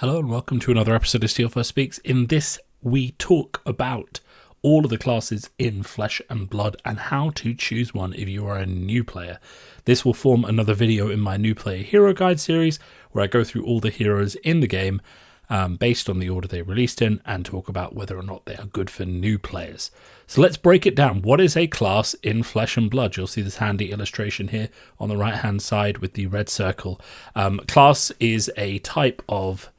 Hello and welcome to another episode of Steel First Speaks. In this, we talk about all of the classes in Flesh and Blood and how to choose one if you are a new player. This will form another video in my new player hero guide series where I go through all the heroes in the game based on the order they released in and talk about whether or not they are good for new players. So let's break it down. What is a class in Flesh and Blood? You'll see this handy illustration here on the right hand side with the red circle. Class is a type of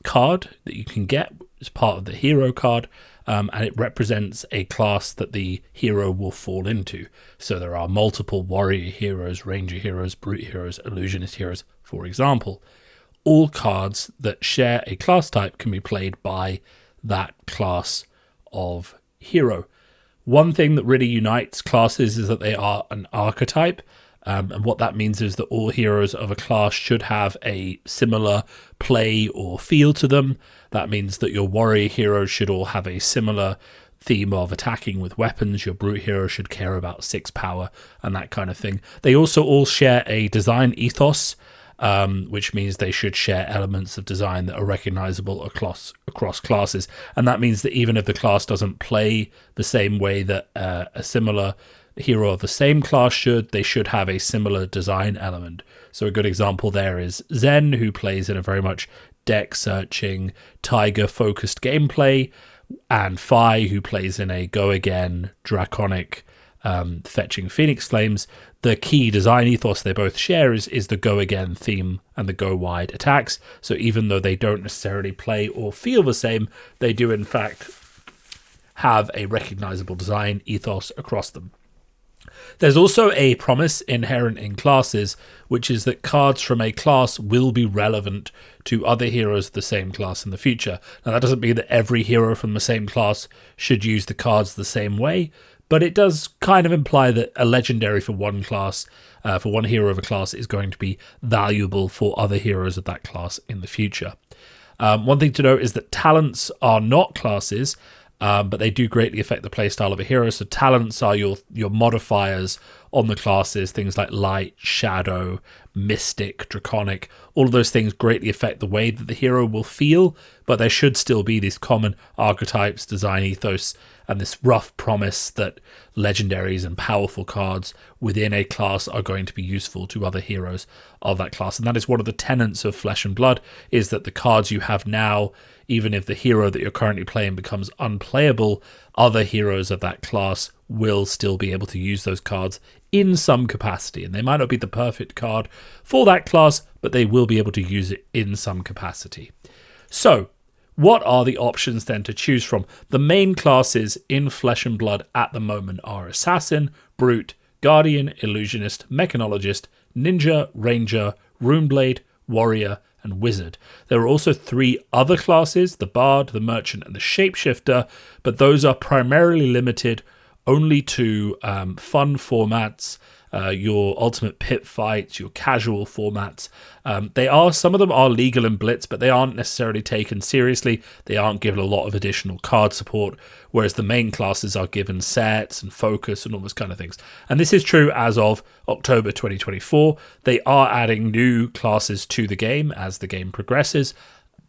card that you can get as part of the hero card, and it represents a class that the hero will fall into. So there are multiple warrior heroes, ranger heroes, brute heroes, illusionist heroes, for example. All cards that share a class type can be played by that class of hero. One thing that really unites classes is that they are an archetype. And what that means is that all heroes of a class should have a similar play or feel to them. That means that your warrior heroes should all have a similar theme of attacking with weapons. Your brute hero should care about 6 power and that kind of thing. They also all share a design ethos, which means they should share elements of design that are recognizable across classes. And that means that even if the class doesn't play the same way that a similar hero of the same class should, they should have a similar design element. So a good example there is Zen, who plays in a very much deck searching, tiger focused gameplay, and Phi, who plays in a go again, draconic, fetching Phoenix Flames. The key design ethos they both share is the go again theme and the go wide attacks. So even though they don't necessarily play or feel the same, they do in fact have a recognizable design ethos across them. There's also a promise inherent in classes, which is that cards from a class will be relevant to other heroes of the same class in the future. Now, that doesn't mean that every hero from the same class should use the cards the same way, but it does kind of imply that a legendary for one class, for one hero of a class, is going to be valuable for other heroes of that class in the future. One thing to note is that talents are not classes, but they do greatly affect the playstyle of a hero. So talents are your modifiers on the classes, things like light, shadow, mystic, draconic. All of those things greatly affect the way that the hero will feel, but there should still be these common archetypes, design ethos, and this rough promise that legendaries and powerful cards within a class are going to be useful to other heroes of that class. And that is one of the tenets of Flesh and Blood, is that the cards you have now, even if the hero that you're currently playing becomes unplayable, other heroes of that class will still be able to use those cards in some capacity. And they might not be the perfect card for that class, but they will be able to use it in some capacity. So, what are the options then to choose from? The main classes in Flesh and Blood at the moment are Assassin, Brute, Guardian, Illusionist, Mechanologist, Ninja, Ranger, Runeblade, Warrior, and Wizard. There are also 3 other classes, the Bard, the Merchant, and the Shapeshifter, but those are primarily limited only to fun formats, your ultimate pit fights, your casual formats. Some of them are legal in Blitz, but they aren't necessarily taken seriously. They aren't given a lot of additional card support, whereas the main classes are given sets and focus and all those kind of things. And this is true as of October 2024. They are adding new classes to the game as the game progresses,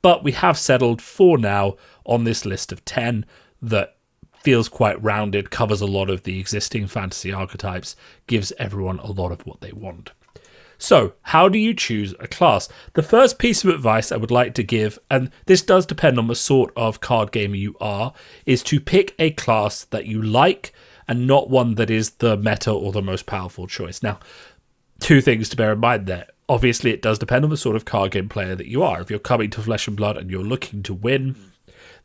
but we have settled for now on this list of 10 that feels quite rounded, covers a lot of the existing fantasy archetypes, gives everyone a lot of what they want. So, how do you choose a class? The first piece of advice I would like to give, and this does depend on the sort of card gamer you are, is to pick a class that you like and not one that is the meta or the most powerful choice. Now, 2 things to bear in mind there. Obviously, it does depend on the sort of card game player that you are. If you're coming to Flesh and Blood and you're looking to win,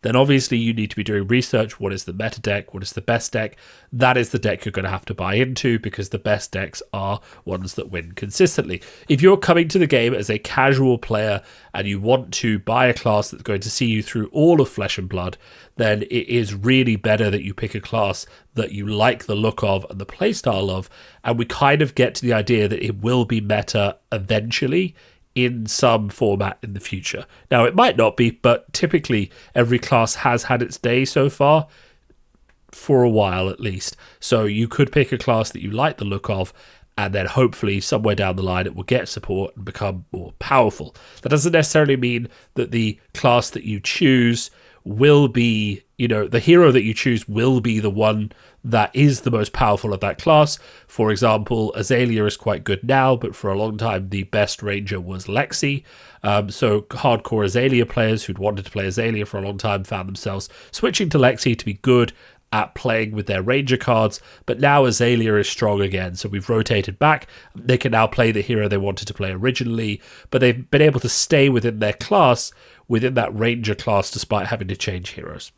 then obviously you need to be doing research. What is the meta deck? What is the best deck? That is the deck you're going to have to buy into, because the best decks are ones that win consistently. If you're coming to the game as a casual player and you want to buy a class that's going to see you through all of Flesh and Blood, then it is really better that you pick a class that you like the look of and the playstyle of, and we kind of get to the idea that it will be meta eventually in some format in the future. Now, it might not be, but typically every class has had its day so far, for a while at least. So you could pick a class that you like the look of and then hopefully somewhere down the line it will get support and become more powerful. That doesn't necessarily mean that the class that you choose will be, the hero that you choose will be the one that is the most powerful of that class. For example, Azalea is quite good now, but for a long time the best ranger was Lexi. So hardcore Azalea players who'd wanted to play Azalea for a long time found themselves switching to Lexi to be good at playing with their ranger cards, but now Azalea is strong again, so we've rotated back. They can now play the hero they wanted to play originally, but they've been able to stay within their class, within that ranger class, despite having to change heroes.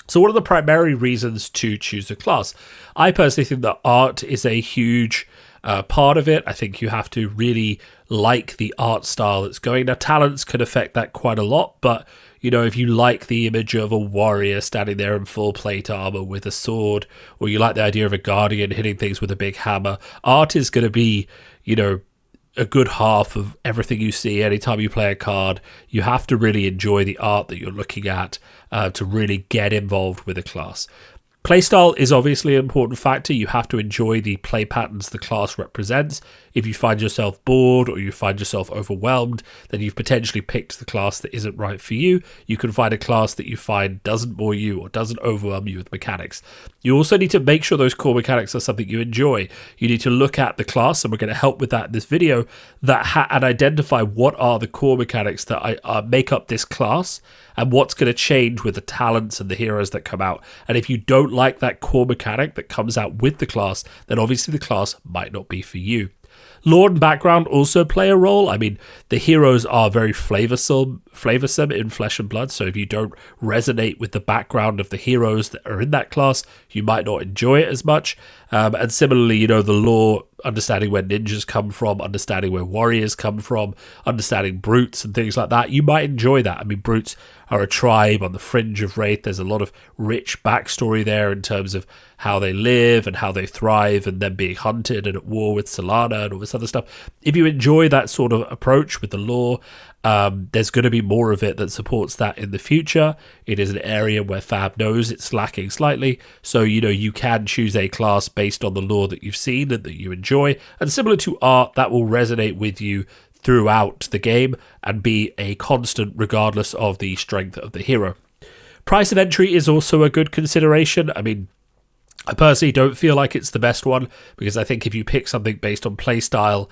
So what are the primary reasons to choose a class? I personally think that art is a huge part of it. I think you have to really like the art style that's going. Now, talents can affect that quite a lot, but if you like the image of a warrior standing there in full plate armor with a sword, or you like the idea of a guardian hitting things with a big hammer, art is going to be, a good half of everything you see anytime you play a card. You have to really enjoy the art that you're looking at to really get involved with a class. Playstyle is obviously an important factor. You have to enjoy the play patterns the class represents. If you find yourself bored or you find yourself overwhelmed, then you've potentially picked the class that isn't right for you. You can find a class that you find doesn't bore you or doesn't overwhelm you with mechanics. You also need to make sure those core mechanics are something you enjoy. You need to look at the class, and we're going to help with that in this video, and identify what are the core mechanics that make up this class, and what's going to change with the talents and the heroes that come out. And if you don't like that core mechanic that comes out with the class, then obviously the class might not be for you. Lore and background also play a role. I mean, the heroes are very flavorsome in Flesh and Blood, so if you don't resonate with the background of the heroes that are in that class, you might not enjoy it as much. And similarly, the lore, understanding where ninjas come from, understanding where warriors come from, understanding brutes and things like that, you might enjoy that. I mean, brutes are a tribe on the fringe of Wraith. There's a lot of rich backstory there in terms of how they live and how they thrive, and then being hunted and at war with Solana and all this other stuff. If you enjoy that sort of approach with the lore, there's going to be more of it that supports that in the future. It is an area where Fab knows it's lacking slightly, so you can choose a class based on the lore that you've seen and that you enjoy, and similar to art, that will resonate with you throughout the game and be a constant regardless of the strength of the hero. Price of entry is also a good consideration. I mean, I personally don't feel like it's the best one, because I think if you pick something based on playstyle,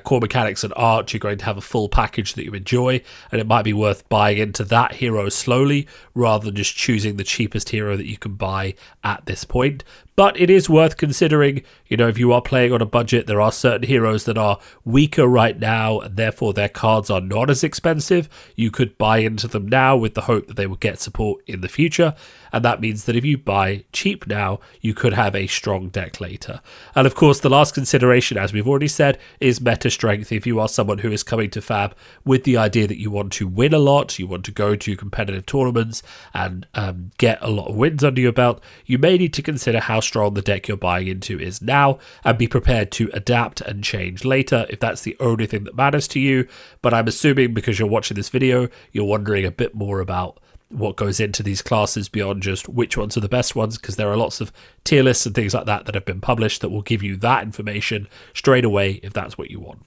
core mechanics and art, you're going to have a full package that you enjoy, and it might be worth buying into that hero slowly rather than just choosing the cheapest hero that you can buy at this point. But it is worth considering, if you are playing on a budget, there are certain heroes that are weaker right now, and therefore their cards are not as expensive. You could buy into them now with the hope that they will get support in the future, and that means that if you buy cheap now, you could have a strong deck later. And of course, the last consideration, as we've already said, is meta strength. If you are someone who is coming to Fab with the idea that you want to win a lot, you want to go to competitive tournaments and get a lot of wins under your belt, you may need to consider how strong the deck you're buying into is now, and be prepared to adapt and change later if that's the only thing that matters to you. But I'm assuming, because you're watching this video, you're wondering a bit more about what goes into these classes beyond just which ones are the best ones, because there are lots of tier lists and things like that that have been published that will give you that information straight away if that's what you want.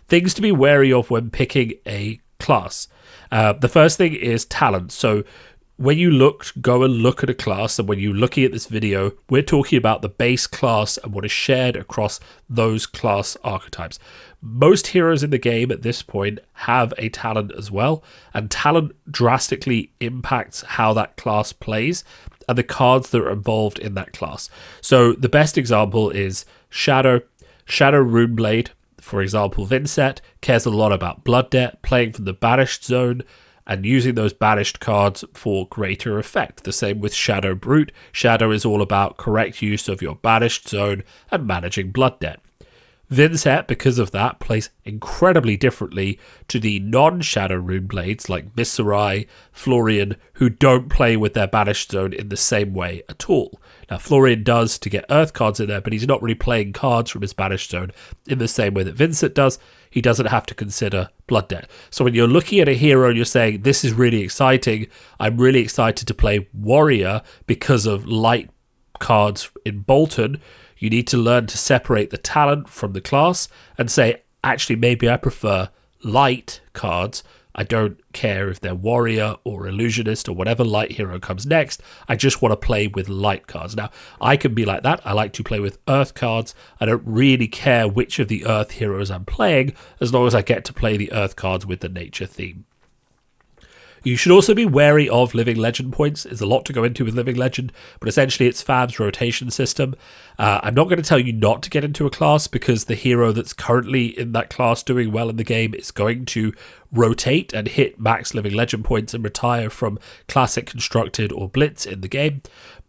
Things to be wary of when picking a class. The first thing is talent. So when you go and look at a class, and when you're looking at this video, we're talking about the base class and what is shared across those class archetypes. Most heroes in the game at this point have a talent as well, and talent drastically impacts how that class plays and the cards that are involved in that class. So the best example is Shadow Runeblade. For example, Vincent cares a lot about blood debt, playing from the banished zone, and using those banished cards for greater effect. The same with Shadow Brute. Shadow is all about correct use of your banished zone and managing blood debt. Vincent, because of that, plays incredibly differently to the non-Shadow Runeblades like Misserai, Florian, who don't play with their banished zone in the same way at all. Now, Florian does to get Earth cards in there, but he's not really playing cards from his banished zone in the same way that Vincent does. He doesn't have to consider blood debt. So when you're looking at a hero and you're saying, this is really exciting, I'm really excited to play Warrior because of light cards in Bolton, You need to learn to separate the talent from the class and say, actually, maybe I prefer light cards. I don't care if they're warrior or illusionist or whatever light hero comes next. I just want to play with light cards. Now, I can be like that. I like to play with earth cards. I don't really care which of the earth heroes I'm playing, as long as I get to play the earth cards with the nature theme. You should also be wary of Living Legend points. There's a lot to go into with Living Legend, but essentially it's Fab's rotation system. I'm not going to tell you not to get into a class, because the hero that's currently in that class doing well in the game is going to rotate and hit max Living Legend points and retire from Classic, Constructed, or Blitz in the game.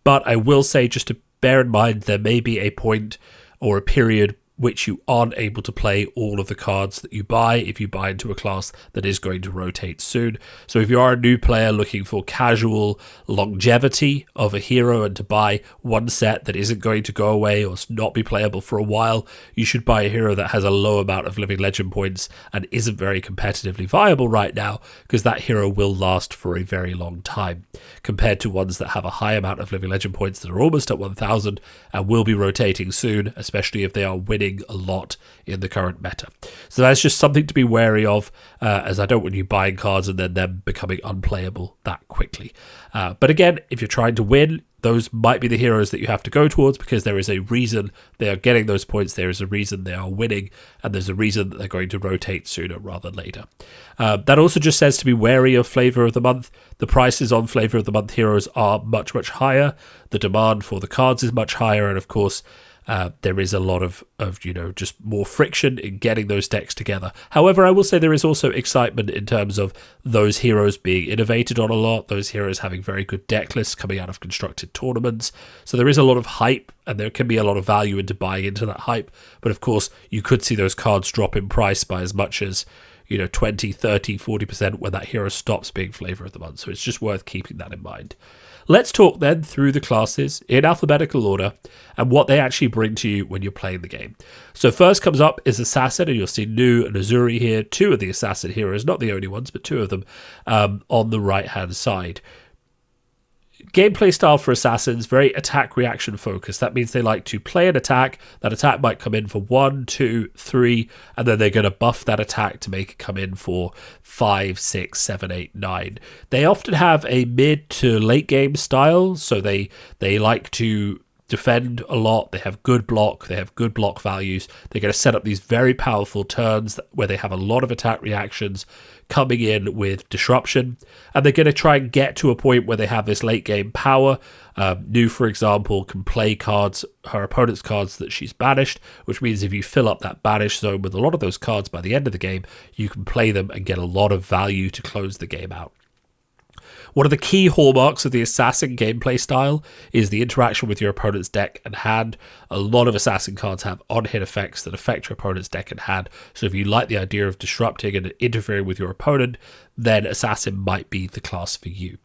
But I will say, just to bear in mind, there may be a point or a period which you aren't able to play all of the cards that you buy if you buy into a class that is going to rotate soon. So if you are a new player looking for casual longevity of a hero and to buy one set that isn't going to go away or not be playable for a while, you should buy a hero that has a low amount of Living Legend points and isn't very competitively viable right now, because that hero will last for a very long time, compared to ones that have a high amount of Living Legend points that are almost at 1000 and will be rotating soon, especially if they are winning a lot in the current meta. So that's just something to be wary of, as I don't want you buying cards and then them becoming unplayable that quickly. But again, if you're trying to win, those might be the heroes that you have to go towards, because there is a reason they are getting those points, there is a reason they are winning, and there's a reason that they're going to rotate sooner rather than later. That also just says to be wary of Flavor of the Month. The prices on Flavor of the Month heroes are much, much higher. The demand for the cards is much higher, and of course, there is a lot of just more friction in getting those decks together. However, I will say there is also excitement in terms of those heroes being innovated on a lot, those heroes having very good deck lists coming out of constructed tournaments. So there is a lot of hype, and there can be a lot of value into buying into that hype. But of course, you could see those cards drop in price by as much as 20, 30, 40% when that hero stops being Flavor of the Month. So it's just worth keeping that in mind. Let's talk then through the classes in alphabetical order and what they actually bring to you when you're playing the game. So first comes up is Assassin, and you'll see Nu and Azuri here, two of the Assassin heroes, not the only ones, but two of them on the right-hand side. Gameplay style for Assassins, very attack reaction focused. That means they like to play an attack. That attack might come in for 1, 2, 3, and then they're going to buff that attack to make it come in for 5, 6, 7, 8, 9. They often have a mid to late game style, so they like to defend a lot. They have good block. They have good block values. They're going to set up these very powerful turns where they have a lot of attack reactions coming in with disruption, and they're going to try and get to a point where they have this late game power. Nu, for example, can play cards, her opponent's cards that she's banished, which means if you fill up that banished zone with a lot of those cards by the end of the game, you can play them and get a lot of value to close the game out. One of the key hallmarks of the Assassin gameplay style is the interaction with your opponent's deck and hand. A lot of Assassin cards have on-hit effects that affect your opponent's deck and hand, so if you like the idea of disrupting and interfering with your opponent, then Assassin might be the class for you.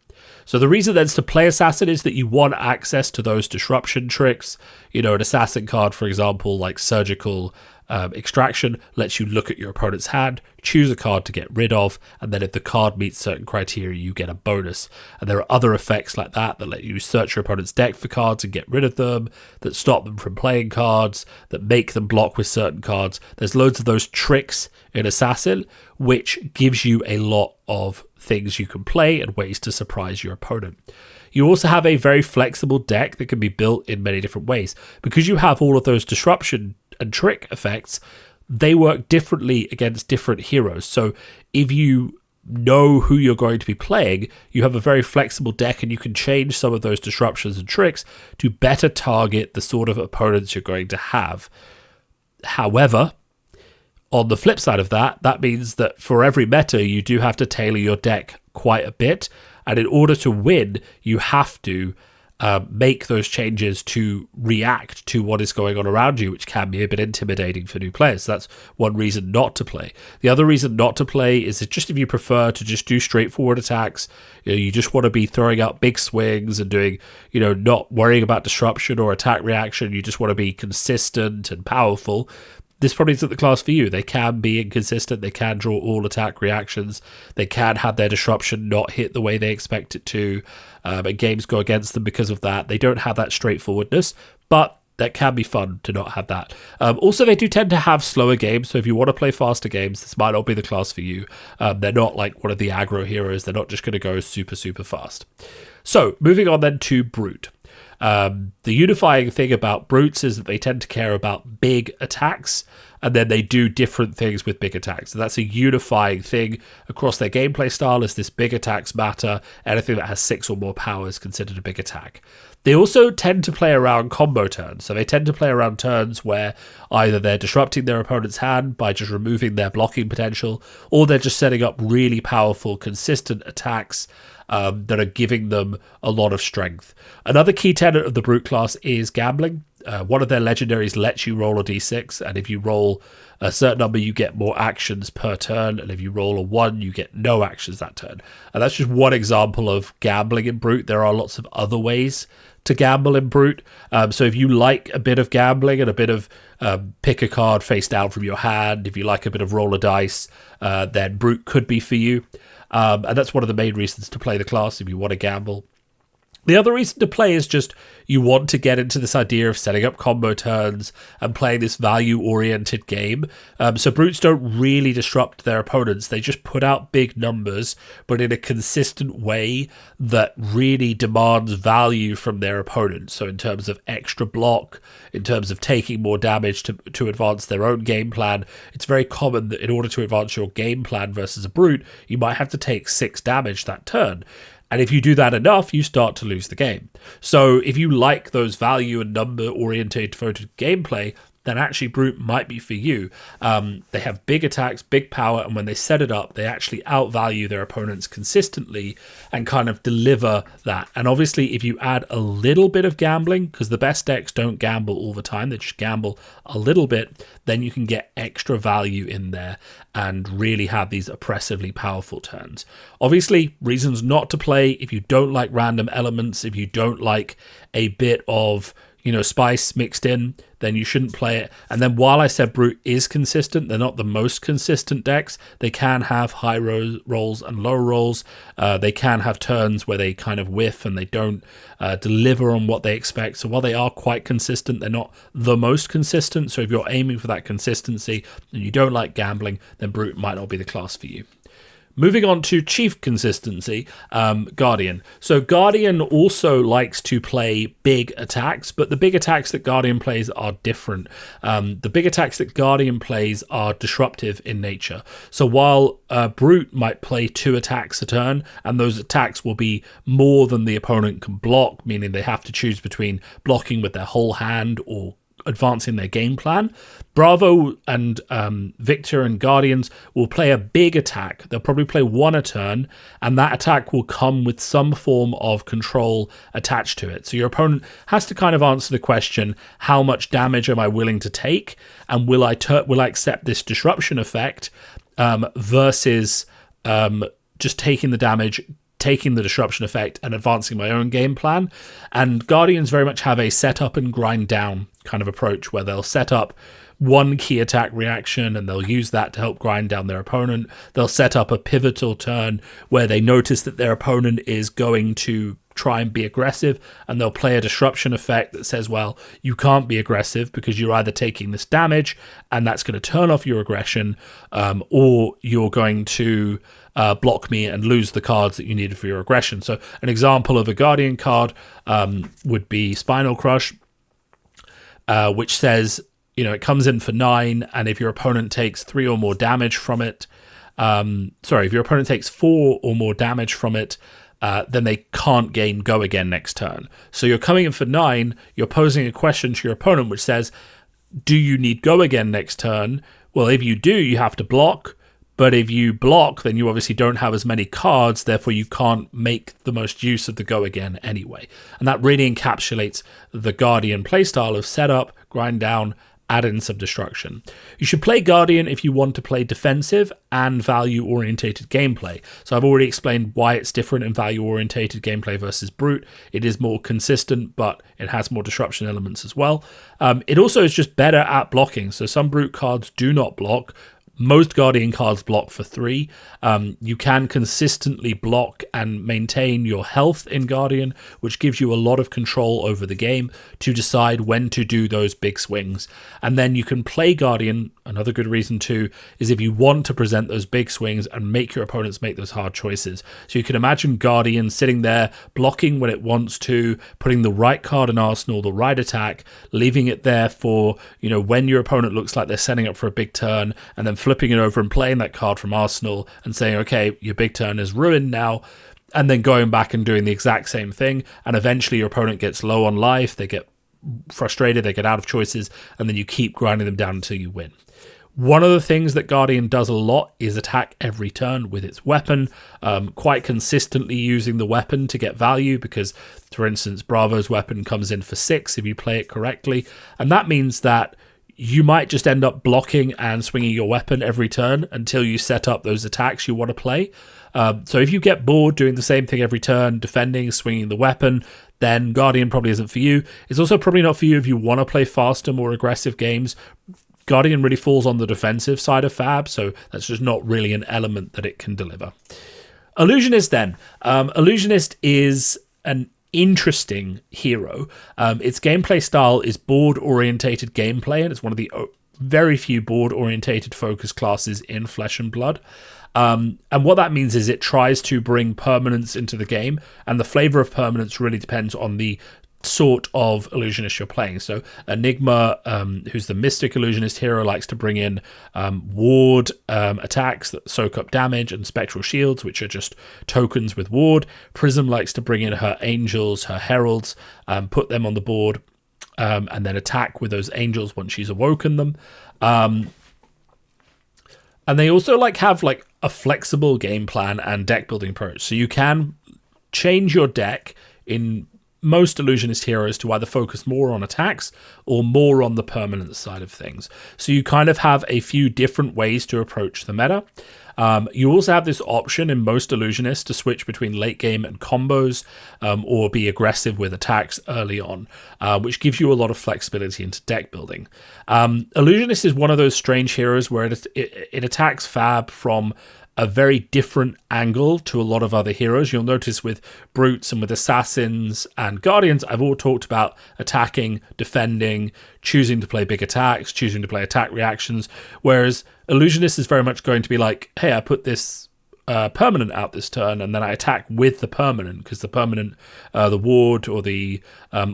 So the reason then to play Assassin is that you want access to those disruption tricks. An Assassin card, for example, like Surgical Extraction, lets you look at your opponent's hand, choose a card to get rid of, and then if the card meets certain criteria, you get a bonus. And there are other effects like that let you search your opponent's deck for cards and get rid of them, that stop them from playing cards, that make them block with certain cards. There's loads of those tricks in Assassin, which gives you a lot of things you can play and ways to surprise your opponent. You also have a very flexible deck that can be built in many different ways. Because you have all of those disruption and trick effects, they work differently against different heroes. So if you know who you're going to be playing, you have a very flexible deck, and you can change some of those disruptions and tricks to better target the sort of opponents you're going to have. However, on the flip side of that, that means that for every meta, you do have to tailor your deck quite a bit. And in order to win, you have to make those changes to react to what is going on around you, which can be a bit intimidating for new players. So that's one reason not to play. The other reason not to play is that just if you prefer to just do straightforward attacks, you just want to be throwing out big swings and doing, not worrying about disruption or attack reaction, you just want to be consistent and powerful, this probably isn't the class for you. They can be inconsistent, they can draw all attack reactions, they can have their disruption not hit the way they expect it to, and games go against them because of that. They don't have that straightforwardness, but that can be fun to not have that. Also, they do tend to have slower games, so if you want to play faster games, this might not be the class for you. They're not like one of the aggro heroes. They're not just going to go super, super fast. So, moving on then to Brute. The unifying thing about Brutes is that they tend to care about big attacks, and then they do different things with big attacks. So that's a unifying thing across their gameplay style, is this big attacks matter. Anything that has 6 or more power is considered a big attack. They also tend to play around combo turns. So they tend to play around turns where either they're disrupting their opponent's hand by just removing their blocking potential, or they're just setting up really powerful, consistent attacks that are giving them a lot of strength. Another key tenet of the Brute class is gambling. One of their legendaries lets you roll a d6, and if you roll a certain number, you get more actions per turn, and if you roll a 1, you get no actions that turn. And that's just one example of gambling in Brute. There are lots of other ways to gamble in Brute. So if you like a bit of gambling and a bit of pick a card face down from your hand, if you like a bit of roll a dice, then Brute could be for you. And that's one of the main reasons to play the class if you want to gamble. The other reason to play is just you want to get into this idea of setting up combo turns and playing this value-oriented game. So Brutes don't really disrupt their opponents. They just put out big numbers, but in a consistent way that really demands value from their opponents. So in terms of extra block, in terms of taking more damage to advance their own game plan, it's very common that in order to advance your game plan versus a Brute, you might have to take 6 damage that turn. And if you do that enough, you start to lose the game. So if you like those value and number oriented gameplay, then actually Brute might be for you. They have big attacks, big power, and when they set it up, they actually outvalue their opponents consistently and kind of deliver that. And obviously, if you add a little bit of gambling, because the best decks don't gamble all the time, they just gamble a little bit, then you can get extra value in there and really have these oppressively powerful turns. Obviously, reasons not to play: if you don't like random elements, if you don't like a bit of spice mixed in, then you shouldn't play it. And then while I said Brute is consistent, they're not the most consistent decks. They can have high rolls and low rolls. They can have turns where they kind of whiff and they don't deliver on what they expect. So while they are quite consistent, they're not the most consistent. So if you're aiming for that consistency and you don't like gambling, then Brute might not be the class for you. Moving on to chief consistency, Guardian. So Guardian also likes to play big attacks, but the big attacks that Guardian plays are different. The big attacks that Guardian plays are disruptive in nature. So while Brute might play 2 attacks a turn, and those attacks will be more than the opponent can block, meaning they have to choose between blocking with their whole hand or advancing their game plan, Bravo and Victor and Guardians will play a big attack. They'll probably play 1 a turn, and that attack will come with some form of control attached to it. So your opponent has to kind of answer the question, how much damage am I willing to take, and will I accept this disruption effect versus just taking the damage, taking the disruption effect and advancing my own game plan. And Guardians very much have a set up and grind down kind of approach, where they'll set up 1 key attack reaction and they'll use that to help grind down their opponent. They'll set up a pivotal turn where they notice that their opponent is going to try and be aggressive, and they'll play a disruption effect that says, well, you can't be aggressive because you're either taking this damage and that's going to turn off your aggression, or you're going to block me and lose the cards that you needed for your aggression. So an example of a Guardian card would be Spinal Crush, which says, it comes in for 9, and if your opponent takes 3 or more damage from it, if your opponent takes 4 or more damage from it, then they can't gain Go Again next turn. So you're coming in for 9, you're posing a question to your opponent which says, do you need Go Again next turn? Well, if you do, you have to block. But if you block, then you obviously don't have as many cards, therefore you can't make the most use of the Go Again anyway. And that really encapsulates the Guardian playstyle of setup, grind down, add in some destruction. You should play Guardian if you want to play defensive and value-orientated gameplay. So I've already explained why it's different in value-orientated gameplay versus Brute. It is more consistent, but it has more disruption elements as well. It also is just better at blocking. So some Brute cards do not block, Most Guardian cards block for 3. You can consistently block and maintain your health in Guardian, which gives you a lot of control over the game to decide when to do those big swings. And then you can play Guardian. Another good reason too is if you want to present those big swings and make your opponents make those hard choices. So you can imagine Guardian sitting there, blocking when it wants to, putting the right card in arsenal, the right attack, leaving it there for, when your opponent looks like they're setting up for a big turn, and then flipping it over and playing that card from arsenal and saying, okay, your big turn is ruined now, and then going back and doing the exact same thing. And eventually your opponent gets low on life, they get frustrated, they get out of choices, and then you keep grinding them down until you win. One of the things that Guardian does a lot is attack every turn with its weapon, quite consistently using the weapon to get value, because, for instance, Bravo's weapon comes in for 6 if you play it correctly, and that means that you might just end up blocking and swinging your weapon every turn until you set up those attacks you want to play. So if you get bored doing the same thing every turn, defending, swinging the weapon, then Guardian probably isn't for you. It's also probably not for you if you want to play faster, more aggressive games. Guardian really falls on the defensive side of Fab, so that's just not really an element that it can deliver. Illusionist then. Illusionist is an interesting hero. Its gameplay style is board-orientated gameplay, and it's one of the very few board-orientated focus classes in Flesh and Blood. And what that means is it tries to bring permanence into the game, and the flavor of permanence really depends on the sort of illusionist you're playing. So Enigma, who's the mystic illusionist hero, likes to bring in ward attacks that soak up damage, and spectral shields, which are just tokens with ward. Prism likes to bring in her angels, her heralds, put them on the board, and then attack with those angels once she's awoken them. And they also have a flexible game plan and deck building approach. So you can change your deck in most illusionist heroes to either focus more on attacks or more on the permanence side of things. So you kind of have a few different ways to approach the meta. You also have this option in most illusionists to switch between late game and combos, or be aggressive with attacks early on, which gives you a lot of flexibility into deck building. Illusionist is one of those strange heroes where it attacks Fab from a very different angle to a lot of other heroes. You'll notice with Brutes and with Assassins and Guardians, I've all talked about attacking, defending, choosing to play big attacks, choosing to play attack reactions, whereas Illusionist is very much going to be like, hey, I put this permanent out this turn, and then I attack with the permanent, because the permanent, the ward or the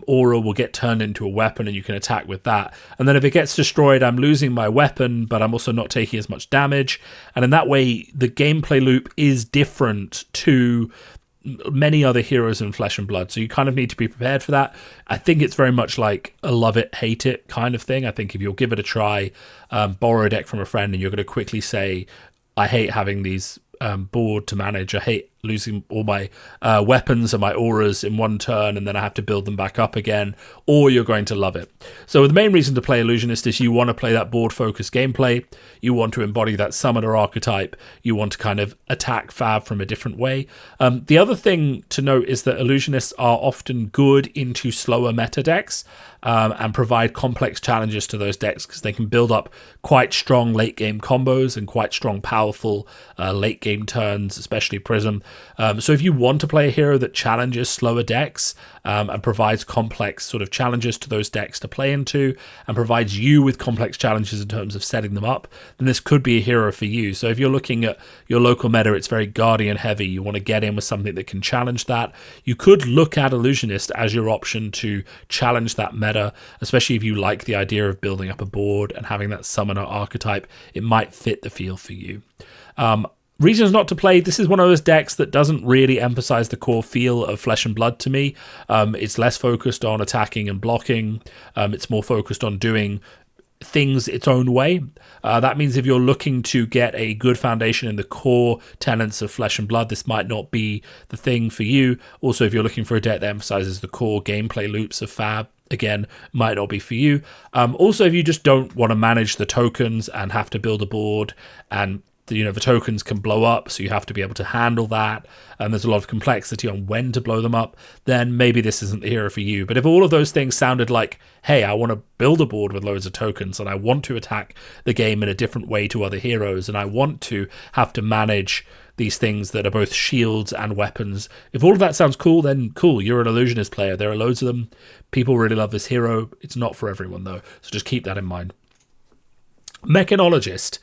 aura will get turned into a weapon, and you can attack with that. And then if it gets destroyed, I'm losing my weapon, but I'm also not taking as much damage. And in that way, the gameplay loop is different to many other heroes in Flesh and Blood, so you kind of need to be prepared for that. I think it's very much like a love it, hate it kind of thing. I think if you'll give it a try, borrow a deck from a friend, and you're going to quickly say, I hate having these board to manage. I hate losing all my weapons and my auras in one turn, and then I have to build them back up again, or you're going to love it. So the main reason to play Illusionist is you want to play that board-focused gameplay, you want to embody that summoner archetype, you want to kind of attack Fab from a different way. The other thing to note is that Illusionists are often good into slower meta decks, and provide complex challenges to those decks, because they can build up quite strong late game combos and quite strong powerful late game turns, especially Prism. So if you want to play a hero that challenges slower decks, and provides complex sort of challenges to those decks to play into, and provides you with complex challenges in terms of setting them up, then this could be a hero for you. So if you're looking at your local meta, it's very Guardian heavy, you want to get in with something that can challenge that, you could look at Illusionist as your option to challenge that meta, especially if you like the idea of building up a board and having that summoner archetype. It might fit the feel for you. Reasons not to play. This is one of those decks that doesn't really emphasize the core feel of Flesh and Blood to me. It's less focused on attacking and blocking. It's more focused on doing things its own way. That means if you're looking to get a good foundation in the core tenets of Flesh and Blood, this might not be the thing for you. Also, if you're looking for a deck that emphasizes the core gameplay loops of Fab, again, might not be for you. Also, if you just don't want to manage the tokens and have to build a board and the tokens can blow up, so you have to be able to handle that, and there's a lot of complexity on when to blow them up, then maybe this isn't the hero for you. But if all of those things sounded like, hey, I want to build a board with loads of tokens, and I want to attack the game in a different way to other heroes, and I want to have to manage these things that are both shields and weapons, if all of that sounds cool, then cool, you're an Illusionist player. There are loads of them. People really love this hero. It's not for everyone, though, so just keep that in mind. Mechanologist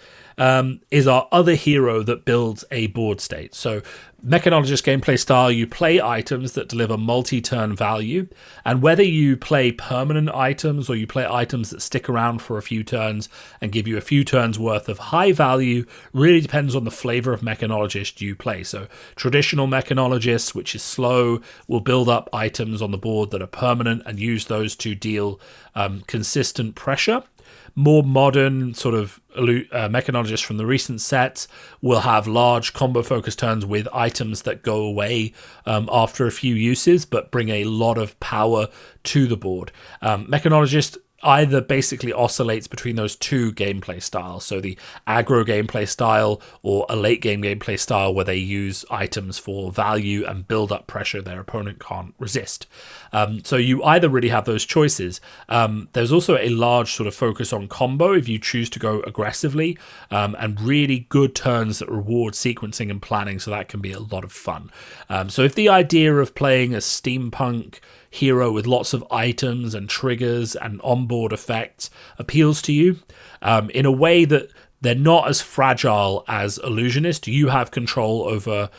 is our other hero that builds a board state. So Mechanologist gameplay style, you play items that deliver multi-turn value, and whether you play permanent items or you play items that stick around for a few turns and give you a few turns worth of high value really depends on the flavor of Mechanologist you play. So traditional Mechanologist, which is slow, will build up items on the board that are permanent and use those to deal consistent pressure. More modern sort of Mechanologists from the recent sets will have large combo-focused turns with items that go away after a few uses, but bring a lot of power to the board. Mechanologist either basically oscillates between those two gameplay styles, so the aggro gameplay style or a late game gameplay style where they use items for value and build up pressure their opponent can't resist. So you either really have those choices. There's also a large sort of focus on combo if you choose to go aggressively, and really good turns that reward sequencing and planning, so that can be a lot of fun. So if the idea of playing a steampunk hero with lots of items and triggers and onboard effects appeals to you, in a way that they're not as fragile as Illusionist, you have control over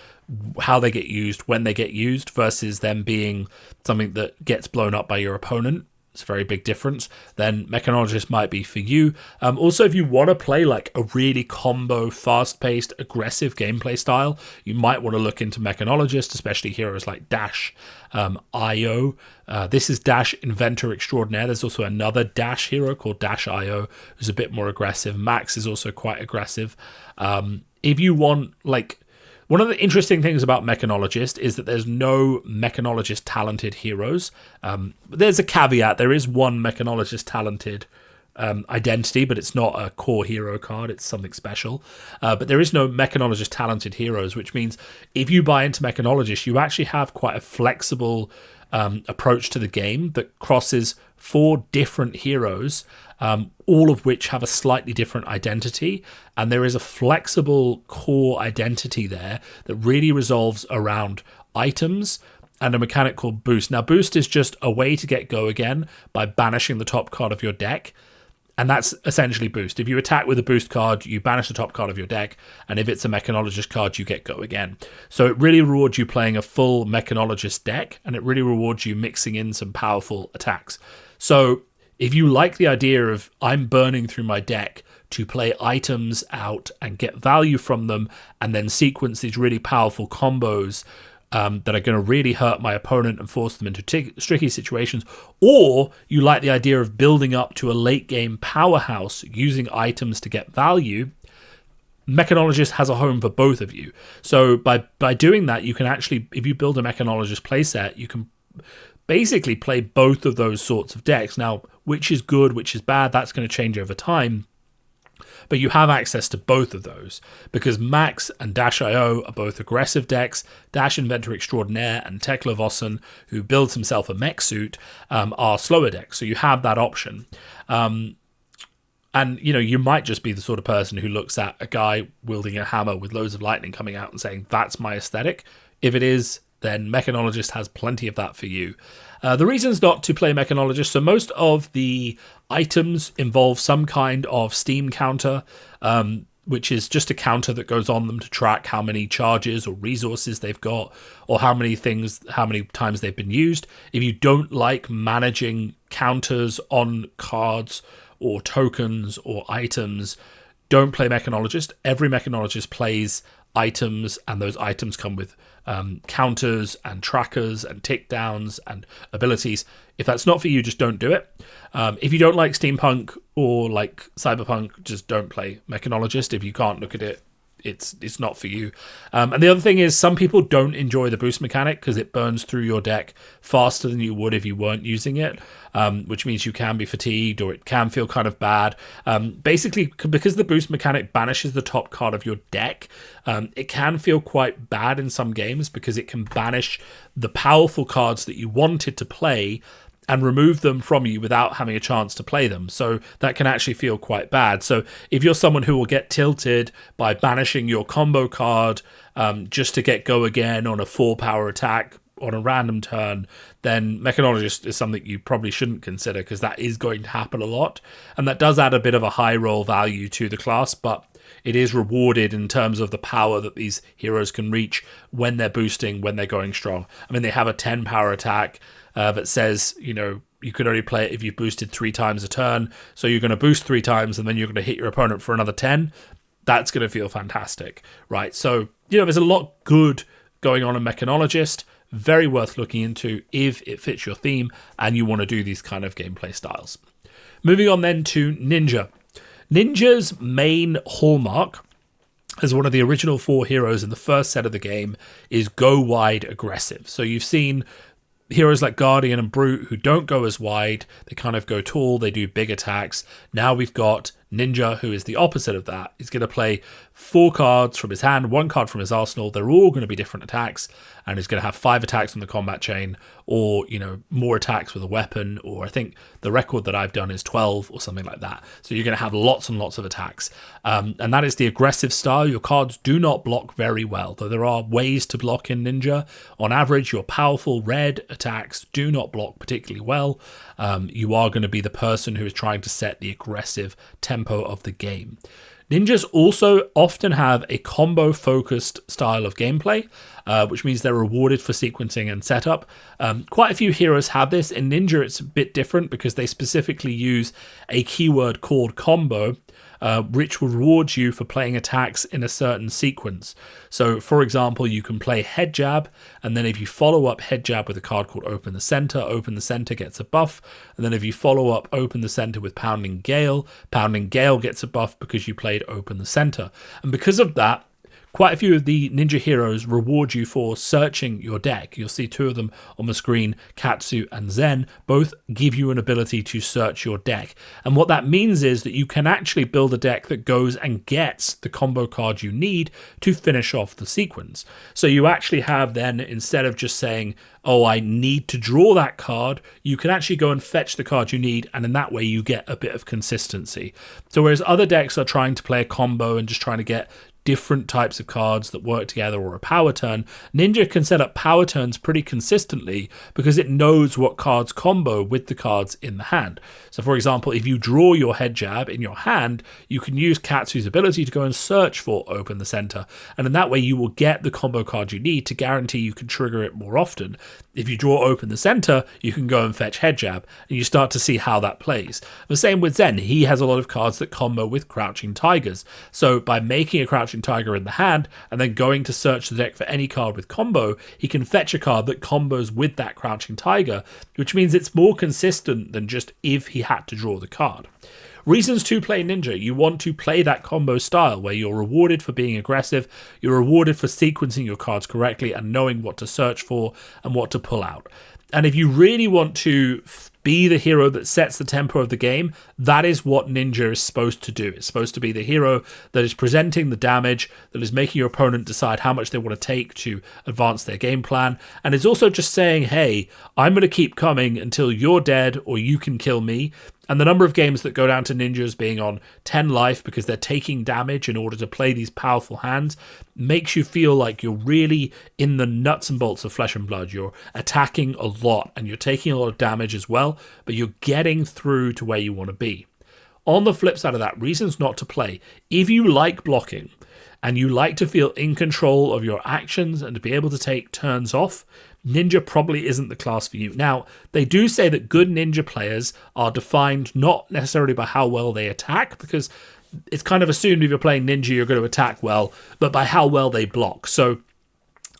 how they get used, when they get used, versus them being something that gets blown up by your opponent. It's a very big difference. Then Mechanologist might be for you. Also, if you want to play like a really combo, fast-paced, aggressive gameplay style, you might want to look into Mechanologist, especially heroes like Dash IO. This is Dash Inventor Extraordinaire. There's also another Dash hero called Dash IO, who's a bit more aggressive. Max is also quite aggressive. If you want, like, one of the interesting things about Mechanologist is that there's no Mechanologist talented heroes. There's a caveat. There is one Mechanologist talented identity, but it's not a core hero card. It's something special. But there is no Mechanologist talented heroes, which means if you buy into Mechanologist, you actually have quite a flexible approach to the game that crosses 4 different heroes, all of which have a slightly different identity, and there is a flexible core identity there that really resolves around items and a mechanic called Boost. Now, Boost is just a way to get go again by banishing the top card of your deck, and that's essentially Boost. If you attack with a Boost card, you banish the top card of your deck, and if it's a Mechanologist card, you get go again. So it really rewards you playing a full Mechanologist deck, and it really rewards you mixing in some powerful attacks. So if you like the idea of I'm burning through my deck to play items out and get value from them and then sequence these really powerful combos that are going to really hurt my opponent and force them into tricky situations, or you like the idea of building up to a late game powerhouse using items to get value, Mechanologist has a home for both of you. So by doing that, you can actually, if you build a Mechanologist playset, you can basically play both of those sorts of decks. Now, which is good, which is bad, that's going to change over time. But you have access to both of those because Max and Dash IO are both aggressive decks. Dash Inventor Extraordinaire and Tekla Vossen, who builds himself a mech suit, are slower decks. So you have that option. And, you know, you might just be the sort of person who looks at a guy wielding a hammer with loads of lightning coming out and saying, that's my aesthetic. If it is, then Mechanologist has plenty of that for you. The reasons not to play Mechanologist, so most of the items involve some kind of Steam counter, which is just a counter that goes on them to track how many charges or resources they've got, or how many times they've been used. If you don't like managing counters on cards or tokens or items, don't play Mechanologist. Every Mechanologist plays items, and those items come with counters and trackers and tick downs and abilities. If that's not for you, just don't do it. If you don't like steampunk or like cyberpunk, just don't play Mechanologist. If you can't look at it it's not for you. And the other thing is, some people don't enjoy the boost mechanic because it burns through your deck faster than you would if you weren't using it, which means you can be fatigued or it can feel kind of bad. Basically, because the boost mechanic banishes the top card of your deck, it can feel quite bad in some games because it can banish the powerful cards that you wanted to play and remove them from you without having a chance to play them. So that can actually feel quite bad. So if you're someone who will get tilted by banishing your combo card just to get go again on a 4-power attack on a random turn, then Mechanologist is something you probably shouldn't consider, because that is going to happen a lot. And that does add a bit of a high roll value to the class, but it is rewarded in terms of the power that these heroes can reach when they're boosting, when they're going strong. I mean, they have a 10-power attack that says, you know, you can only play it if you've boosted 3 times a turn. So you're going to boost 3 times and then you're going to hit your opponent for another 10. That's going to feel fantastic, right? So, you know, there's a lot good going on in Mechanologist. Very worth looking into if it fits your theme and you want to do these kind of gameplay styles. Moving on then to Ninja. Ninja's main hallmark, as one of the original 4 heroes in the first set of the game, is go wide aggressive. So you've seen heroes like Guardian and Brute who don't go as wide. They kind of go tall, they do big attacks. Now we've got Ninja, who is the opposite of that. He's going to play 4 cards from his hand, 1 card from his arsenal. They're all going to be different attacks, and he's going to have 5 attacks on the combat chain, or, you know, more attacks with a weapon, or I think the record that I've done is 12 or something like that. So you're going to have lots and lots of attacks, and that is the aggressive style. Your cards do not block very well, though there are ways to block in Ninja. On average, your powerful red attacks do not block particularly well. You are going to be the person who is trying to set the aggressive tempo of the game. Ninjas also often have a combo-focused style of gameplay, which means they're rewarded for sequencing and setup. Quite a few heroes have this. In Ninja, it's a bit different because they specifically use a keyword called combo, which rewards you for playing attacks in a certain sequence. So, for example, you can play Head Jab, and then if you follow up Head Jab with a card called Open the Center gets a buff, and then if you follow up Open the Center with Pounding Gale gets a buff because you played Open the Center. And because of that, quite a few of the Ninja heroes reward you for searching your deck. You'll see 2 of them on the screen, Katsu and Zen, both give you an ability to search your deck. And what that means is that you can actually build a deck that goes and gets the combo card you need to finish off the sequence. So you actually have then, instead of just saying, oh, I need to draw that card, you can actually go and fetch the card you need, and in that way you get a bit of consistency. So whereas other decks are trying to play a combo and just trying to get different types of cards that work together, or a power turn, Ninja can set up power turns pretty consistently because it knows what cards combo with the cards in the hand. So for example, if you draw your Head Jab in your hand, you can use Katsu's ability to go and search for Open the Center, and in that way you will get the combo card you need to guarantee you can trigger it more often. If you draw Open the Center, you can go and fetch Head Jab, and you start to see how that plays. The same with Zen. He has a lot of cards that combo with Crouching Tigers. So by making a Crouching Tiger in the hand and then going to search the deck for any card with combo, he can fetch a card that combos with that Crouching Tiger, which means it's more consistent than just if he had to draw the card. Reasons to play Ninja. You want to play that combo style where you're rewarded for being aggressive, you're rewarded for sequencing your cards correctly and knowing what to search for and what to pull out. And if you really want to be the hero that sets the tempo of the game, that is what Ninja is supposed to do. It's supposed to be the hero that is presenting the damage, that is making your opponent decide how much they want to take to advance their game plan, and it's also just saying, hey, I'm going to keep coming until you're dead or you can kill me. And the number of games that go down to Ninjas being on 10 life because they're taking damage in order to play these powerful hands makes you feel like you're really in the nuts and bolts of Flesh and Blood. You're attacking a lot and you're taking a lot of damage as well, but you're getting through to where you want to be. On the flip side of that, reasons not to play. If you like blocking and you like to feel in control of your actions and to be able to take turns off, Ninja probably isn't the class for you. Now, they do say that good Ninja players are defined not necessarily by how well they attack, because it's kind of assumed if you're playing Ninja you're going to attack well, but by how well they block. So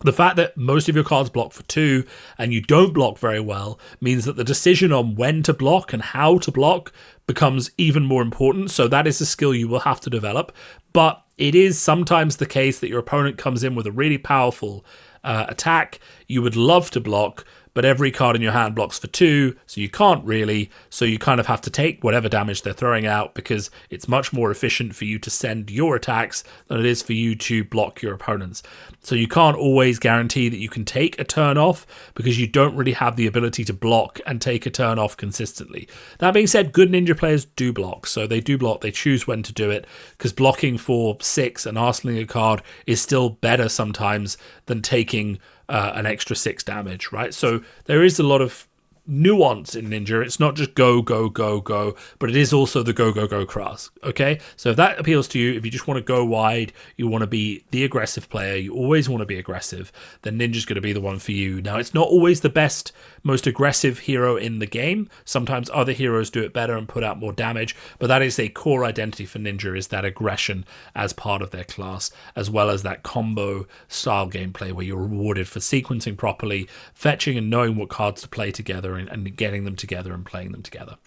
the fact that most of your cards block for 2 and you don't block very well means that the decision on when to block and how to block becomes even more important. So that is a skill you will have to develop. But It is sometimes the case that your opponent comes in with a really powerful attack. You would love to block, but every card in your hand blocks for 2, so you can't really. So you kind of have to take whatever damage they're throwing out, because it's much more efficient for you to send your attacks than it is for you to block your opponents. So you can't always guarantee that you can take a turn off, because you don't really have the ability to block and take a turn off consistently. That being said, good ninja players do block. So they do block, they choose when to do it, because blocking for 6 and arsenaling a card is still better sometimes than taking an extra 6 damage, right? So there is a lot of nuance in ninja. It's not just go, go, go, go, but it is also the go, go, go class. Okay, so if that appeals to you, if you just want to go wide, you want to be the aggressive player, you always want to be aggressive, then ninja's going to be the one for you. Now, it's not always the best, most aggressive hero in the game. Sometimes other heroes do it better and put out more damage, but that is a core identity for ninja, is that aggression as part of their class, as well as that combo style gameplay where you're rewarded for sequencing properly, fetching and knowing what cards to play together, and getting them together and playing them together.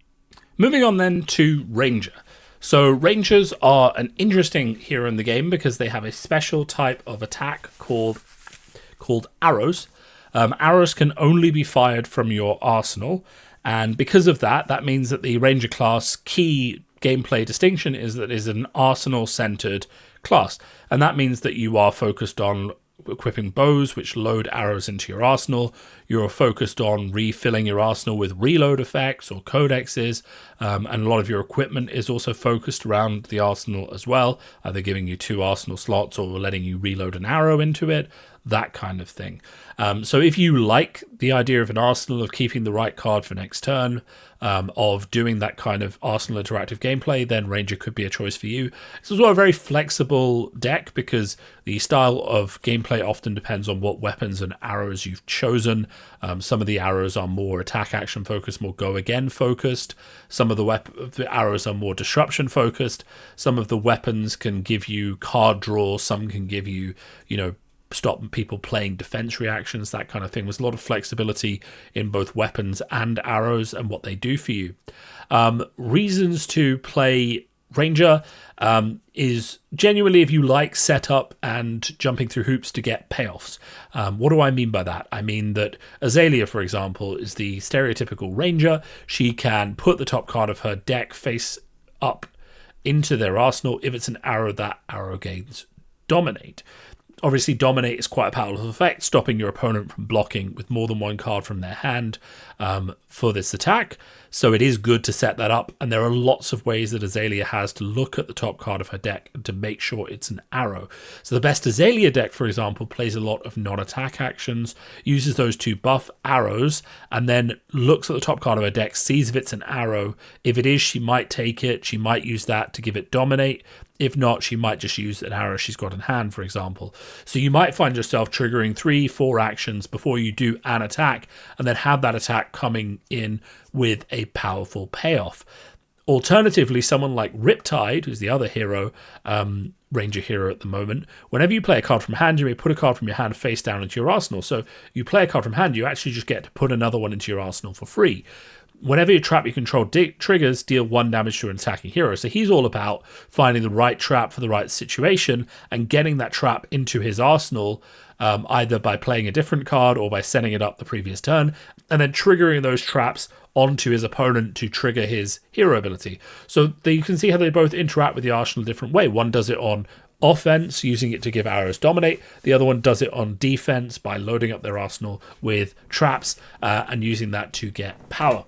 Moving on then to Ranger. So Rangers are an interesting hero in the game because they have a special type of attack called arrows. Arrows can only be fired from your arsenal, and because of that, that means that the Ranger class key gameplay distinction is that it is an arsenal-centered class, and that means that you are focused on equipping bows which load arrows into your arsenal. You're focused on refilling your arsenal with reload effects or codexes, and a lot of your equipment is also focused around the arsenal as well, either giving you 2 arsenal slots or letting you reload an arrow into it, that kind of thing. So if you like the idea of an arsenal, of keeping the right card for next turn, of doing that kind of arsenal interactive gameplay, then Ranger could be a choice for you. It's also a very flexible deck because the style of gameplay often depends on what weapons and arrows you've chosen. Some of the arrows are more attack action focused, more go again focused. Some of the arrows are more disruption focused. Some of the weapons can give you card draw. Some can give you, stop people playing defense reactions, that kind of thing. There's a lot of flexibility in both weapons and arrows and what they do for you. Reasons to play Ranger is genuinely if you like setup and jumping through hoops to get payoffs. What do I mean by that? I mean that Azalea, for example, is the stereotypical Ranger. She can put the top card of her deck face up into their arsenal. If it's an arrow, that arrow gains Dominate. Obviously, Dominate is quite a powerful effect, stopping your opponent from blocking with more than one card from their hand for this attack. So it is good to set that up, and there are lots of ways that Azalea has to look at the top card of her deck and to make sure it's an arrow. So the best Azalea deck, for example, plays a lot of non-attack actions, uses those to buff arrows, and then looks at the top card of her deck, sees if it's an arrow. If it is, she might take it. She might use that to give it Dominate. If not, she might just use an arrow she's got in hand, for example. So you might find yourself triggering 3-4 actions before you do an attack, and then have that attack coming in with a powerful payoff. Alternatively, someone like Riptide, who's the other hero, Ranger hero at the moment, whenever you play a card from hand, you may put a card from your hand face down into your arsenal. So you play a card from hand, you actually just get to put another one into your arsenal for free. Whenever you trap you control triggers, deal 1 damage to an attacking hero. So he's all about finding the right trap for the right situation and getting that trap into his arsenal, either by playing a different card or by setting it up the previous turn, and then triggering those traps onto his opponent to trigger his hero ability. So you can see how they both interact with the arsenal a different way. One does it on offense, using it to give arrows Dominate. The other one does it on defense by loading up their arsenal with traps and using that to get power.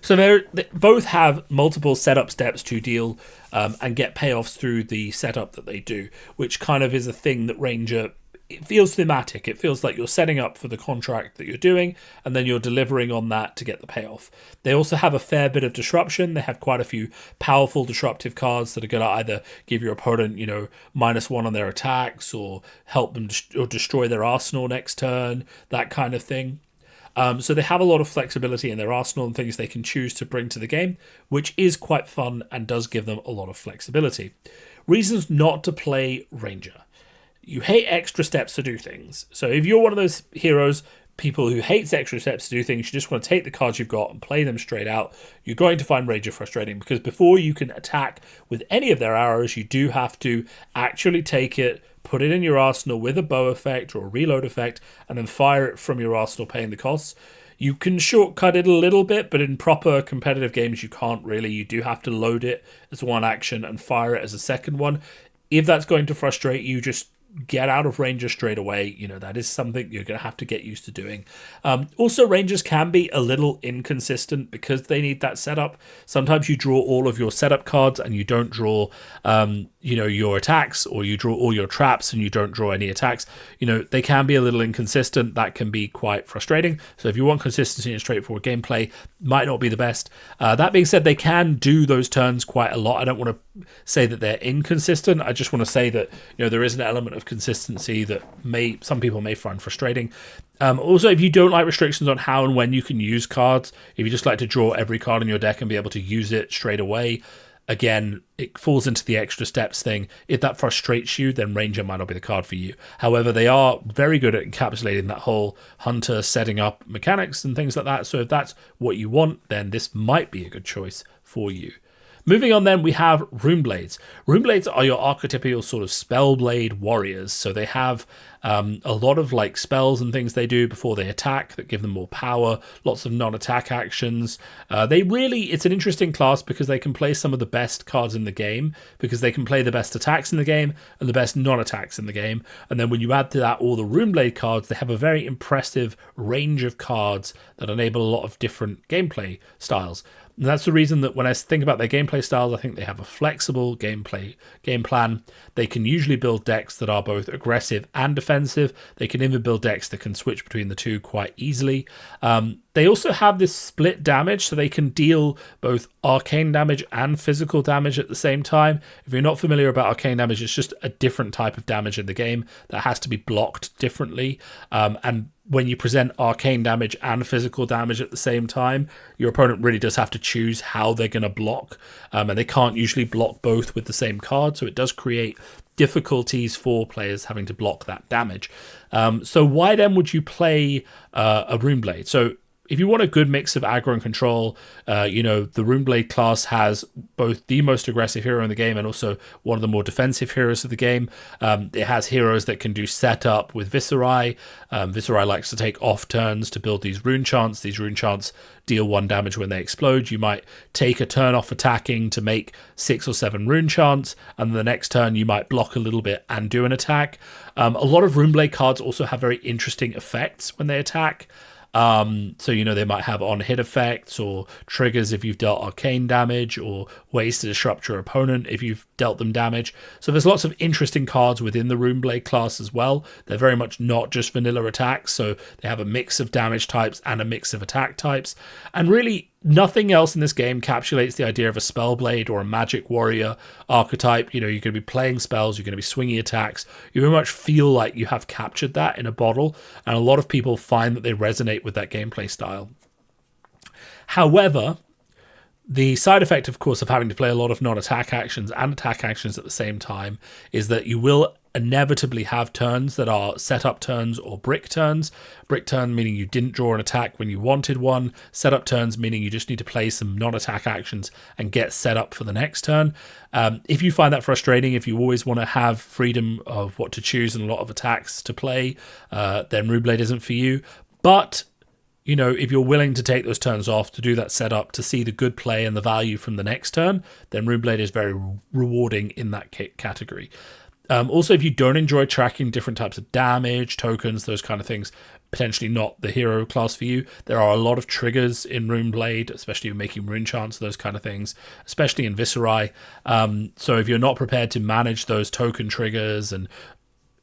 So they both have multiple setup steps to deal and get payoffs through the setup that they do, which kind of is a thing that Ranger, it feels thematic. It feels like you're setting up for the contract that you're doing, and then you're delivering on that to get the payoff. They also have a fair bit of disruption. They have quite a few powerful disruptive cards that are going to either give your opponent, -1 on their attacks, or help them or destroy their arsenal next turn, that kind of thing. So they have a lot of flexibility in their arsenal and things they can choose to bring to the game, which is quite fun and does give them a lot of flexibility. Reasons not to play Ranger. You hate extra steps to do things. So if you're one of those heroes, people who hates extra steps to do things, you just want to take the cards you've got and play them straight out, you're going to find Ranger frustrating, because before you can attack with any of their arrows, you do have to actually take it, put it in your arsenal with a bow effect or a reload effect, and then fire it from your arsenal, paying the costs. You can shortcut it a little bit, but in proper competitive games, you can't really. You do have to load it as one action and fire it as a second one. If that's going to frustrate you, just get out of Ranger straight away. You know, that is something you're going to have to get used to doing. Also, Rangers can be a little inconsistent because they need that setup. Sometimes you draw all of your setup cards and you don't draw, your attacks, or you draw all your traps and you don't draw any attacks. You know, they can be a little inconsistent. That can be quite frustrating. So if you want consistency and straightforward gameplay, might not be the best. That being said, they can do those turns quite a lot. I don't want to say that they're inconsistent. I just want to say that, you know, there is an element of consistency that some people may find frustrating. Also, if you don't like restrictions on how and when you can use cards, if you just like to draw every card in your deck and be able to use it straight away, again, it falls into the extra steps thing. If that frustrates you, then Ranger might not be the card for you. However, they are very good at encapsulating that whole hunter setting up mechanics and things like that. So if that's what you want, then this might be a good choice for you. Moving on then, we have Runeblades. Runeblades are your archetypical sort of Spellblade warriors. So they have a lot of like spells and things they do before they attack that give them more power, lots of non-attack actions. It's an interesting class because they can play some of the best cards in the game, because they can play the best attacks in the game and the best non-attacks in the game. And then when you add to that all the Runeblade cards, they have a very impressive range of cards that enable a lot of different gameplay styles. And that's the reason that when I think about their gameplay styles, I think they have a flexible game plan. They can usually build decks that are both aggressive and defensive. They can even build decks that can switch between the two quite easily. They also have this split damage, so they can deal both arcane damage and physical damage at the same time. If you're not familiar about arcane damage, it's just a different type of damage in the game that has to be blocked differently. And when you present arcane damage and physical damage at the same time, your opponent really does have to choose how they're going to block. And they can't usually block both with the same card, so it does create difficulties for players having to block that damage. So why then would you play a Runeblade? So if you want a good mix of aggro and control, the Runeblade class has both the most aggressive hero in the game and also one of the more defensive heroes of the game. It has heroes that can do setup with Viserai. Viserai likes to take off turns to build these rune chants. These rune chants deal 1 damage when they explode. You might take a turn off attacking to make 6 or 7 rune chants, and the next turn you might block a little bit and do an attack. A lot of Runeblade cards also have very interesting effects when they attack. They might have on-hit effects or triggers if you've dealt arcane damage, or ways to disrupt your opponent if you've dealt them damage. So there's lots of interesting cards within the Runeblade class as well. They're very much not just vanilla attacks, so they have a mix of damage types and a mix of attack types. And really, nothing else in this game encapsulates the idea of a Spellblade or a Magic Warrior archetype. You're going to be playing spells, you're going to be swinging attacks. You very much feel like you have captured that in a bottle, and a lot of people find that they resonate with that gameplay style. However, the side effect, of course, of having to play a lot of non-attack actions and attack actions at the same time is that you will inevitably have turns that are setup turns or brick turns. Brick turn meaning you didn't draw an attack when you wanted one. Setup turns meaning you just need to play some non-attack actions and get set up for the next turn. If you find that frustrating, if you always want to have freedom of what to choose and a lot of attacks to play, then Runeblade isn't for you. But if you're willing to take those turns off, to do that setup, to see the good play and the value from the next turn, then Runeblade is very rewarding in that category. Also, if you don't enjoy tracking different types of damage, tokens, those kind of things, potentially not the hero class for you. There are a lot of triggers in Runeblade, especially when making rune chants, those kind of things, especially in Viserai. So if you're not prepared to manage those token triggers and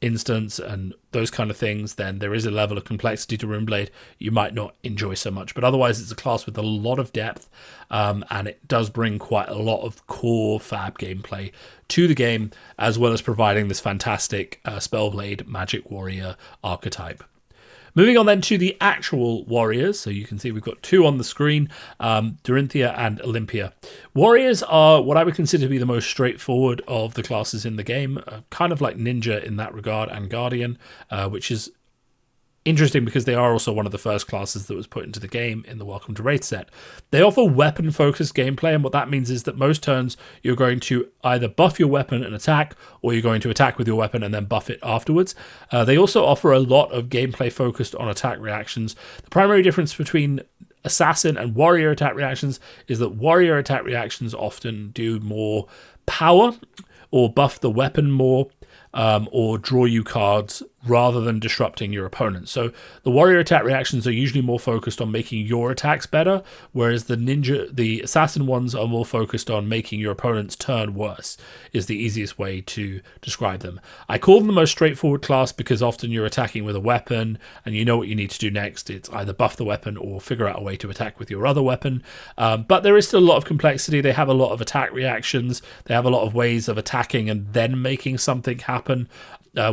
instance and those kind of things, then there is a level of complexity to Runeblade you might not enjoy so much. But otherwise, it's a class with a lot of depth, and it does bring quite a lot of core Fab gameplay to the game, as well as providing this fantastic Spellblade Magic Warrior archetype. Moving on then to the actual warriors. So you can see we've got 2 on the screen, Dorinthia and Olympia. Warriors are what I would consider to be the most straightforward of the classes in the game, kind of like Ninja in that regard, and Guardian, which is interesting because they are also one of the first classes that was put into the game in the Welcome to Wraith set. They offer weapon-focused gameplay, and what that means is that most turns you're going to either buff your weapon and attack, or you're going to attack with your weapon and then buff it afterwards. They also offer a lot of gameplay focused on attack reactions. The primary difference between Assassin and Warrior attack reactions is that Warrior attack reactions often do more power, or buff the weapon more, or draw you cards rather than disrupting your opponent. So the warrior attack reactions are usually more focused on making your attacks better, whereas the assassin ones are more focused on making your opponent's turn worse, is the easiest way to describe them. I call them the most straightforward class because often you're attacking with a weapon and you know what you need to do next. It's either buff the weapon or figure out a way to attack with your other weapon. But there is still a lot of complexity. They have a lot of attack reactions. They have a lot of ways of attacking and then making something happen,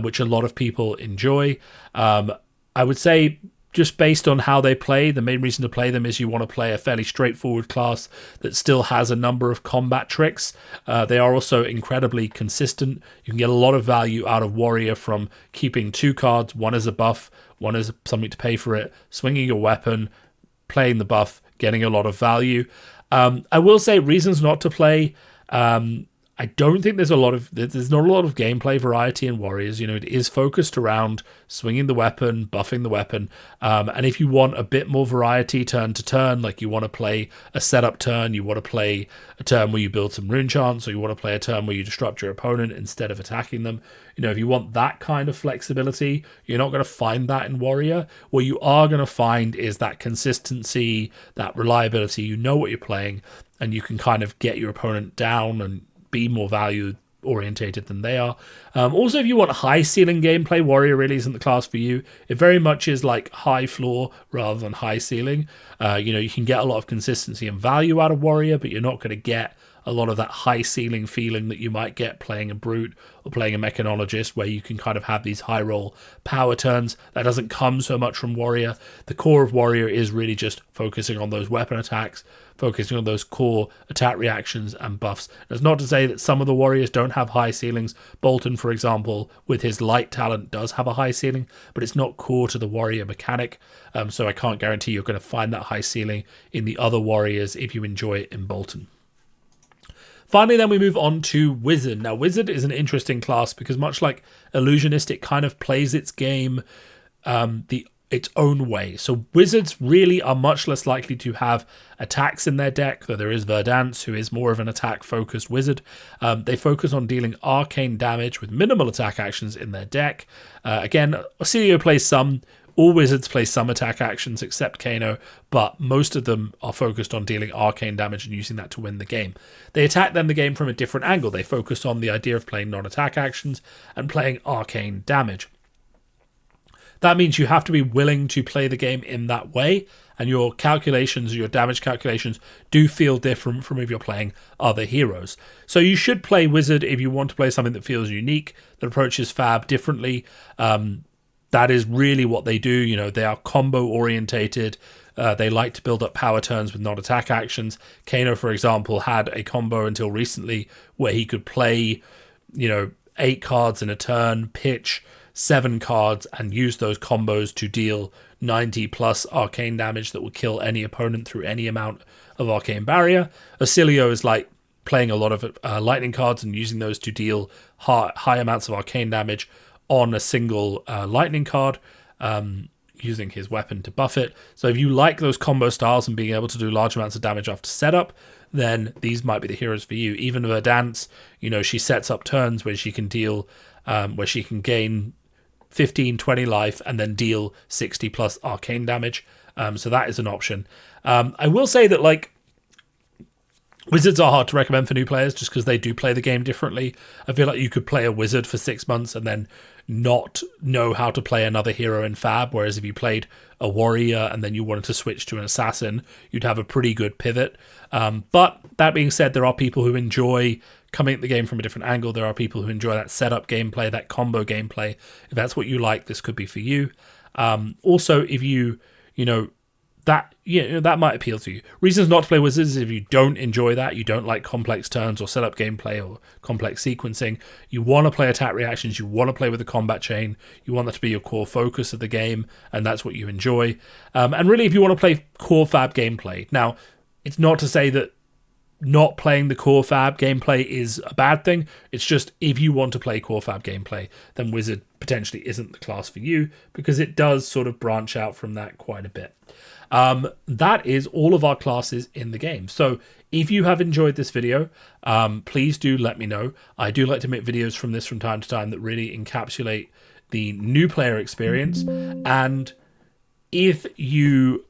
which a lot of people enjoy. I would say, just based on how they play, the main reason to play them is you want to play a fairly straightforward class that still has a number of combat tricks. They are also incredibly consistent. You can get a lot of value out of Warrior from keeping 2 cards, one as a buff, one as something to pay for it, swinging your weapon, playing the buff, getting a lot of value. I will say reasons not to play. I don't think there's not a lot of gameplay variety in Warriors. You know, it is focused around swinging the weapon, buffing the weapon, and if you want a bit more variety turn to turn, like you want to play a setup turn, you want to play a turn where you build some rune chants, or you want to play a turn where you disrupt your opponent instead of attacking them. You know, if you want that kind of flexibility, you're not going to find that in Warrior. What you are going to find is that consistency, that reliability. You know what you're playing, and you can kind of get your opponent down and be more value orientated than they are. Also, if you want high ceiling gameplay, Warrior really isn't the class for you. It very much is like high floor rather than high ceiling. You know, you can get a lot of consistency and value out of Warrior, but you're not going to get a lot of that high ceiling feeling that you might get playing a Brute or playing a Mechanologist, where you can kind of have these high roll power turns. That doesn't come so much from Warrior. The core of Warrior is really just focusing on those weapon attacks, focusing on those core attack reactions and buffs. That's not to say that some of the Warriors don't have high ceilings. Bolton, for example, with his light talent does have a high ceiling, but it's not core to the Warrior mechanic. So I can't guarantee you're going to find that high ceiling in the other Warriors if you enjoy it in Bolton. Finally, then we move on to Wizard. Now, Wizard is an interesting class because much like Illusionist, it kind of plays its game its own way. So Wizards really are much less likely to have attacks in their deck, though there is Verdance, who is more of an attack-focused wizard. They focus on dealing arcane damage with minimal attack actions in their deck. Again, Osilio plays some. All wizards play some attack actions except Kano, but most of them are focused on dealing arcane damage and using that to win the game. They attack then the game from a different angle. They focus on the idea of playing non-attack actions and playing arcane damage. That means you have to be willing to play the game in that way, and your calculations, your damage calculations, do feel different from if you're playing other heroes. So you should play Wizard if you want to play something that feels unique, that approaches Fab differently. That is really what they do. You know, they are combo orientated. They like to build up power turns with non-attack actions. Kano, for example, had a combo until recently where he could play, 8 cards in a turn, pitch 7 cards, and use those combos to deal 90 plus arcane damage that will kill any opponent through any amount of arcane barrier. Osilio is like playing a lot of lightning cards and using those to deal high amounts of arcane damage on a single lightning card, using his weapon to buff it. So if you like those combo styles and being able to do large amounts of damage after setup, then these might be the heroes for you. Even Verdance, she sets up turns where she can deal, where she can gain 15, 20 life and then deal 60 plus arcane damage. So that is an option. I will say that, Wizards are hard to recommend for new players just because they do play the game differently. I feel like you could play a Wizard for 6 months and then not know how to play another hero in Fab, whereas if you played a Warrior and then you wanted to switch to an Assassin, you'd have a pretty good pivot. But that being said, there are people who enjoy coming at the game from a different angle. There are people who enjoy that setup gameplay, that combo gameplay. If that's what you like, this could be for you. Also, if you, that, you know, that might appeal to you. Reasons not to play Wizards is if you don't enjoy that, you don't like complex turns or setup gameplay or complex sequencing, you want to play attack reactions, you want to play with the combat chain, you want that to be your core focus of the game, and that's what you enjoy. And really, if you want to play core Fab gameplay, now, it's not to say that not playing the core Fab gameplay is a bad thing. It's just, if you want to play core Fab gameplay, then Wizard potentially isn't the class for you, because it does sort of branch out from that quite a bit. That is all of our classes in the game. So if you have enjoyed this video, please do let me know. I do like to make videos from this from time to time that really encapsulate the new player experience. And if you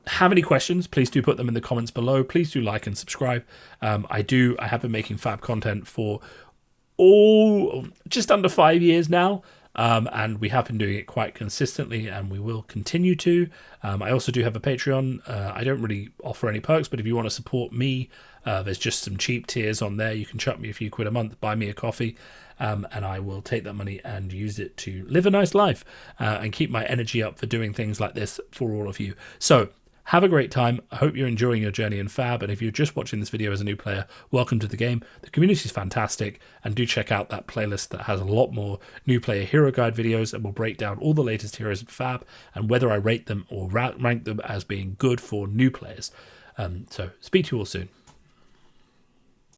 have any questions, please do put them in the comments below. Please do like and subscribe. I have been making Fab content for just under 5 years now. And we have been doing it quite consistently, and we will continue to. I also do have a Patreon. I don't really offer any perks, but if you want to support me, there's just some cheap tiers on there. You can chuck me a few quid a month, buy me a coffee, and I will take that money and use it to live a nice life and keep my energy up for doing things like this for all of you. So have a great time. I hope you're enjoying your journey in Fab, and if you're just watching this video as a new player, welcome to the game. The community is fantastic, and do check out that playlist that has a lot more new player hero guide videos, and will break down all the latest heroes in Fab and whether I rate them or rank them as being good for new players. So speak to you all soon.